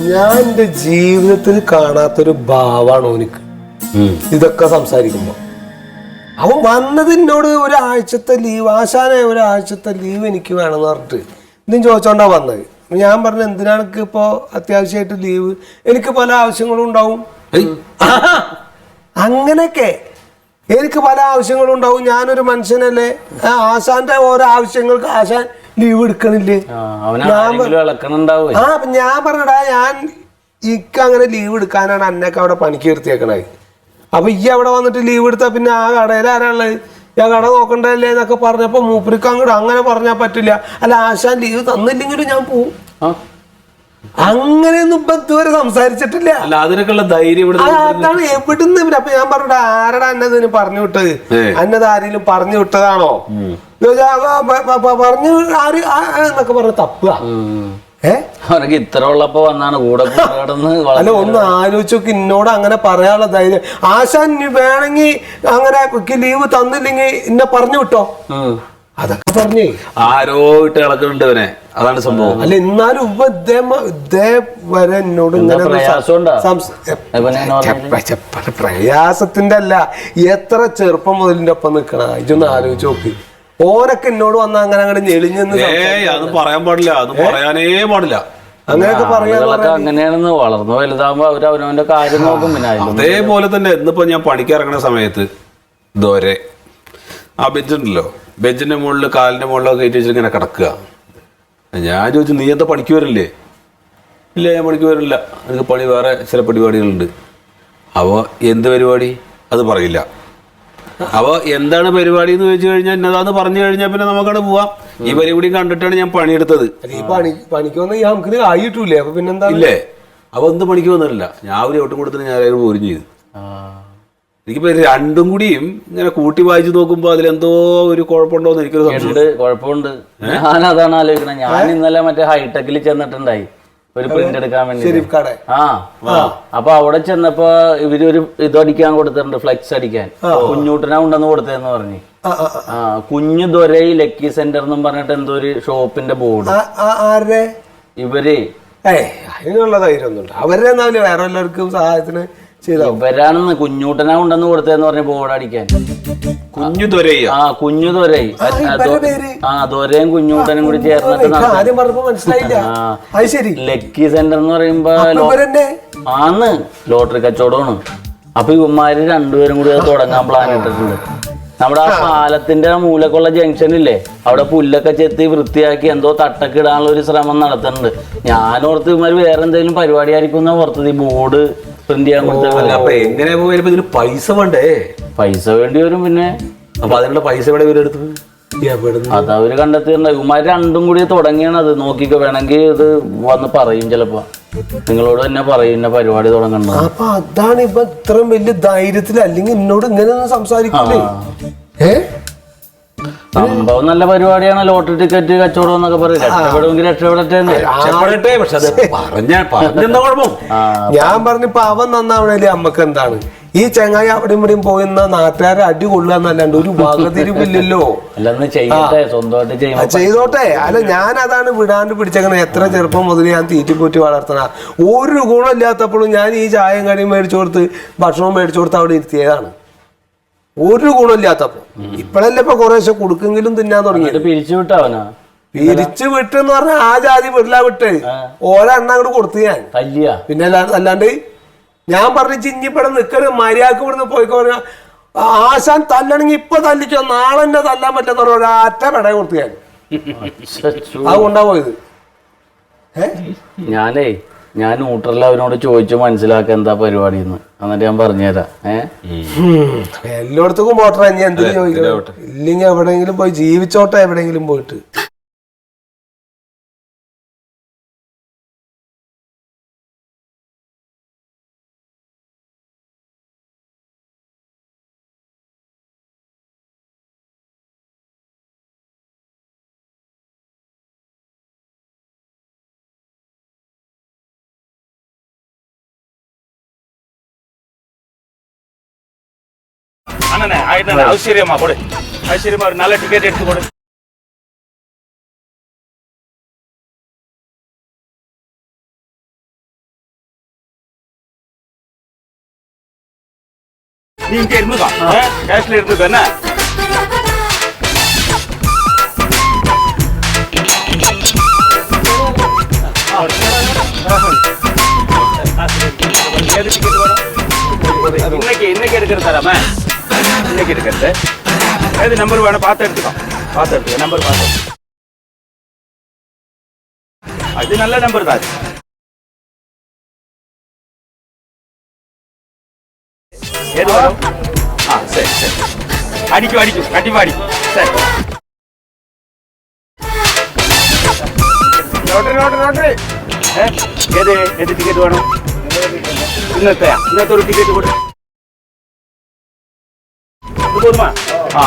ഞാൻ എന്റെ ജീവിതത്തിൽ കാണാത്തൊരു ഭാവാണ് ഓനിക്ക് ഇതൊക്കെ സംസാരിക്കുമ്പോ. അവൻ വന്നത് എന്നോട് ഒരാഴ്ചത്തെ ലീവ്, ആശാനെ ഒരാഴ്ചത്തെ ലീവ് എനിക്ക് വേണമെന്ന് പറഞ്ഞിട്ട് ഇതും ചോദിച്ചോണ്ടാ വന്നത്. ഞാൻ പറഞ്ഞു എന്തിനാണ് ഇപ്പോ അത്യാവശ്യമായിട്ട് ലീവ്, എനിക്ക് പല ആവശ്യങ്ങളും ഉണ്ടാവും. അങ്ങനെയൊക്കെ എനിക്ക് പല ആവശ്യങ്ങളും ഉണ്ടാവും. ഞാനൊരു മനുഷ്യനല്ലേ, ആശാന്റെ ഓരോ ആവശ്യങ്ങൾക്ക് ആശാൻ ലീവ് എടുക്കണില്ലേ? അപ്പൊ ഞാൻ പറഞ്ഞടാ, ഞാൻ അങ്ങനെ ലീവ് എടുക്കാനാണ് അന്നൊക്കെ അവിടെ പണിക്ക് നിർത്തിയേക്കണത്. അപ്പൊ ഈ അവിടെ വന്നിട്ട് ലീവ് എടുത്താ പിന്നെ ആ കടയിൽ ആരാളുള്ളത്, ഞാൻ കട നോക്കണ്ടല്ലേ എന്നൊക്കെ പറഞ്ഞപ്പോ മൂപ്പർക്ക് അങ്ങോട്ട് അങ്ങനെ പറഞ്ഞാൽ പറ്റില്ല. അല്ല, ആശാൻ ലീവ് തന്നില്ലെങ്കിലും ഞാൻ പോവും. അങ്ങനെയൊന്നും ഇപ്പൊ ഇതുവരെ സംസാരിച്ചിട്ടില്ല. അതാണ് എവിടുന്ന്. അപ്പൊ ഞാൻ പറഞ്ഞ ആരടാ അന്നതിന് പറഞ്ഞു വിട്ടത്, അന്നത് ആരെങ്കിലും പറഞ്ഞു വിട്ടതാണോ പറഞ്ഞു ആര് എന്നൊക്കെ പറഞ്ഞ തപ്പുക. ഇത്ര ഉള്ളപ്പോ വന്നാണ് കൂടെ. അല്ല, ഒന്ന് ആലോചിച്ചോക്ക്, ഇന്നോട് അങ്ങനെ പറയാനുള്ള ധൈര്യം. ആശാൻ വേണമെങ്കിൽ അങ്ങനെ ലീവ് തന്നില്ലെങ്കിൽ ഇന്നെ പറഞ്ഞു വിട്ടോ, അതൊക്കെ പറഞ്ഞേ ആരോ ഇട്ട് ഇളക്കുന്നുണ്ട് അവനെ. അതാണ് സംഭവം. അല്ല, എന്നാലും വരെ എന്നോട് ഇങ്ങനെ പ്രയാസത്തിന്റെ അല്ല, എത്ര ചെറുപ്പം മുതലിന്റെ ഒപ്പം നിക്കണ ഇതൊന്ന് ആലോചിച്ച് നോക്ക്. ഓനൊക്കെ എന്നോട് വന്ന അങ്ങനെ അങ്ങനെ ഞെളിഞ്ഞെന്ന് പറയാൻ പാടില്ല, അത് പറയാനേ പാടില്ല. അങ്ങനെയൊക്കെ പറയാൻ അങ്ങനെയാണെന്ന് വളർന്നു വലുതാകുമ്പോ അവരവന്റെ കാര്യം നോക്കും. പിന്നെ അതേപോലെ തന്നെ ഇന്നിപ്പോ ഞാൻ പണിക്കിറങ്ങുന്ന സമയത്ത് ദോരെ ആ ബെഞ്ചുണ്ടല്ലോ, ബെഞ്ചിന്റെ മുകളിൽ കാലിന്റെ മുകളിലൊക്കെ കയറ്റി വെച്ചിട്ട് ഇങ്ങനെ കിടക്കുക. ഞാൻ ചോദിച്ചു, നീ എന്താ പണിക്ക് വരില്ലേ? ഇല്ല, ഞാൻ പണിക്ക് വരില്ല, എനിക്ക് പണി വേറെ ചില പരിപാടികളുണ്ട്. അപ്പോൾ എന്ത് പരിപാടി അത് പറയില്ല. അപ്പോൾ എന്താണ് പരിപാടി എന്ന് ചോദിച്ചു കഴിഞ്ഞാൽ എന്നതാന്ന് പറഞ്ഞു കഴിഞ്ഞാൽ പിന്നെ നമുക്കവിടെ പോവാം. ഈ പരിപാടി കണ്ടിട്ടാണ് ഞാൻ പണിയെടുത്തത്. പണിക്ക് വന്ന നമുക്ക് ആയിട്ടില്ലേ? അപ്പൊ പിന്നെന്താ ഇല്ലേ? അപ്പോൾ എന്ത് പണിക്ക് വന്നിട്ടില്ല, ഞാൻ ഒരു ഒട്ടും കൊടുത്തിട്ട് ഞാൻ പോരും ചെയ്തു. എനിക്കിപ്പോ രണ്ടും കൂടിയും ഇങ്ങനെ കൂട്ടി വായിച്ചു നോക്കുമ്പോ അതിലെന്തോ ഒരു കുഴപ്പമുണ്ടോന്ന് എനിക്കൊരു കുഴപ്പമുണ്ട്. ഞാൻ അതാണ് ആലോചിക്കണം. ഞാൻ ഇന്നലെ മറ്റേ ഹൈടെക്കിൽ ചെന്നിട്ടുണ്ടായി ഒരു പ്രിന്റ് എടുക്കാൻ വേണ്ടി. അപ്പൊ അവിടെ ചെന്നപ്പോ ഇവരൊരു ഇതടിക്കാൻ കൊടുത്തിട്ടുണ്ട്, ഫ്ലെക്സ് അടിക്കാൻ. കുഞ്ഞൂട്ടനാ ഉണ്ടെന്ന് കൊടുത്തതെന്ന് പറഞ്ഞു. കുഞ്ഞു ദൊരൈ ലക്കി സെന്റർ എന്നും പറഞ്ഞിട്ട് എന്തോ ഒരു ഷോപ്പിന്റെ ബോർഡ്. ഇവര് അതിനുള്ള ധൈര്യം ഒന്നുണ്ട് അവരുടെ വേറെ എല്ലാവർക്കും സഹായത്തിന് ഇവരാണെന്ന്. കുഞ്ഞൂട്ടനാ ഉണ്ടെന്ന് കൊടുത്തതെന്ന് പറഞ്ഞ ബോർഡ് അടിക്കാൻ. കുഞ്ഞു ദൊരൈ. കുഞ്ഞു ദൊരൈ. ദൊരയും കുഞ്ഞൂട്ടനും കൂടി ചേർന്നിട്ട് ലക്കി സെന്റർ എന്ന് പറയുമ്പോ ആന്ന് ലോട്ടറി കച്ചവടമാണ്. അപ്പൊ ഇവന്മാര് രണ്ടുപേരും കൂടി അത് തുടങ്ങാൻ പ്ലാൻ ഇട്ടിട്ടുണ്ട്. നമ്മുടെ ആ പാലത്തിന്റെ മൂലക്കുള്ള ജംഗ്ഷനില്ലേ, അവിടെ പുല്ലൊക്കെ ചെത്തി വൃത്തിയാക്കി എന്തോ തട്ടൊക്കെ ഇടാനുള്ള ഒരു ശ്രമം നടത്തുന്നുണ്ട്. ഞാനോർത്ത് ഇവന്മാര് വേറെ എന്തെങ്കിലും പരിപാടി ആയിരിക്കും എന്നാ ഓർത്തത്. ഈ ബോർഡ് പ്രിന്റ് ചെയ്യാൻ കൊടുത്തത്. അപ്പൊ എങ്ങനെ പോയപ്പോ ഇതിന് പൈസ വേണ്ടേ? പൈസ വേണ്ടി വരും. പിന്നെ അപ്പൊ അതിനുള്ള പൈസ എവിടെ ഇവരെടുത്തത്? അതവര് കണ്ടെത്തിയിട്ടുണ്ടാവും. ഇവന്മാര് രണ്ടും കൂടി തുടങ്ങിയാണ് അത്. നോക്കിക്കോ, വേണമെങ്കിൽ ഇത് വന്ന് പറയും ചിലപ്പോ. നിങ്ങളോട് തന്നെ പറയും ഇന്ന പരിപാടി തുടങ്ങണ്ട. അപ്പൊ അതാണ് ഇപ്പൊ ഇത്രയും വലിയ ധൈര്യത്തിൽ, അല്ലെങ്കിൽ എന്നോട് ഇങ്ങനെ സംസാരിക്കണ്ടേ? സംഭവം നല്ല പരിപാടിയാണ്. ലോട്ടറി ടിക്കറ്റ് കച്ചവടം എന്നൊക്കെ പറയും. രക്ഷപ്പെടുമെങ്കിൽ രക്ഷപ്പെടട്ടെ. പക്ഷെ അത് പറഞ്ഞെന്താ കുഴപ്പം? ഞാൻ പറഞ്ഞിപ്പോ അവൻ നന്നാവണല്ലേ അമ്മക്ക് എന്താണ്? ഈ ചങ്ങായി അവിടെ ഇവിടെയും പോയിന്ന നാട്ടുകാരെ അടി കൊള്ളുക എന്നല്ലാണ്ട് ഒരു വകതിരിവില്ലല്ലോ. ചെയ്തോട്ടെ. അല്ല, ഞാൻ അതാണ് വിടാണ്ട് പിടിച്ചേക്കണ. എത്ര ചെറുപ്പം മുതൽ ഞാൻ തീറ്റിപ്പൂറ്റി വളർത്തണ. ഒരു ഗുണമില്ലാത്തപ്പോഴും ഞാൻ ഈ ചായയും കടിയും മേടിച്ചു കൊടുത്ത് ഭക്ഷണവും മേടിച്ചു കൊടുത്ത് അവിടെ ഇരുത്തിയതാണ്. ഒരു ഗുണമില്ലാത്തപ്പോ. ഇപ്പഴല്ലേ ഇപ്പൊ കുറേശ്ശെ കൊടുക്കെങ്കിലും തിന്നാൻ തുടങ്ങി. പിരിച്ചു വിട്ടെന്ന് പറഞ്ഞാൽ ആ ജാതി വിടില്ല വിട്ട് ഓരോ എണ്ണ അങ്ങോട്ട് കൊടുത്തു ഞാൻ. പിന്നെ അല്ലാണ്ട് ഞാൻ പറഞ്ഞു ചിഞ്ഞിപ്പടം നിക്കണ് മര്യാദക്ക് ഇവിടുന്ന് പോയിക്കോ. ആശാൻ തല്ലണെങ്കിൽ ഇപ്പൊ തല്ലിക്കോ, നാളെ എന്നെ തല്ലാൻ പറ്റുന്ന ഒരാറ്റ പെട കൊടുത്തു ഞാൻ. അതുകൊണ്ടാ പോയത്. ഞാൻ ന്യൂട്രൽ അവനോട് ചോദിച്ചു മനസ്സിലാക്കാൻ എന്താ പരിപാടി എന്ന്. എന്നിട്ട് ഞാൻ പറഞ്ഞുതരാം. എല്ലായിടത്തും പോട്ടെ, ഞാൻ എന്തിനു ചോദിക്കണം? ഇല്ലെങ്കിൽ എവിടെയെങ്കിലും പോയി ജീവിച്ചോട്ടെ, എവിടെയെങ്കിലും പോയിട്ട്. அண்ணனே ஆயிட்டு ஐஸ்வர்யமா கொடு. ஐஸ்வர்யமா ஒரு நல்ல டிக்கெட் எடுத்து கொடு. நீ இங்க இருந்துக்கோ கேஷ்ல இருந்துக்கோ என்ன ஏது டிக்கெட் வேணும் இன்னைக்கு எடுக்கிறது தராம இன்னைக்கு எடுக்கிறது ஏது நம்பர் வேணும் பார்த்து எடுத்துக்கோ நம்பர் பார்த்து அது நல்ல நம்பர் தான் ஏது வரும் சரி அடிக்கும் கண்டிப்பா அடிக்கும் சரி നോട്ടറി ഏത് ടിക്കറ്റ് വേണം ഇന്നത്തെ ഒരു ടിക്കറ്റ് കൊടു പോതുമാ ആ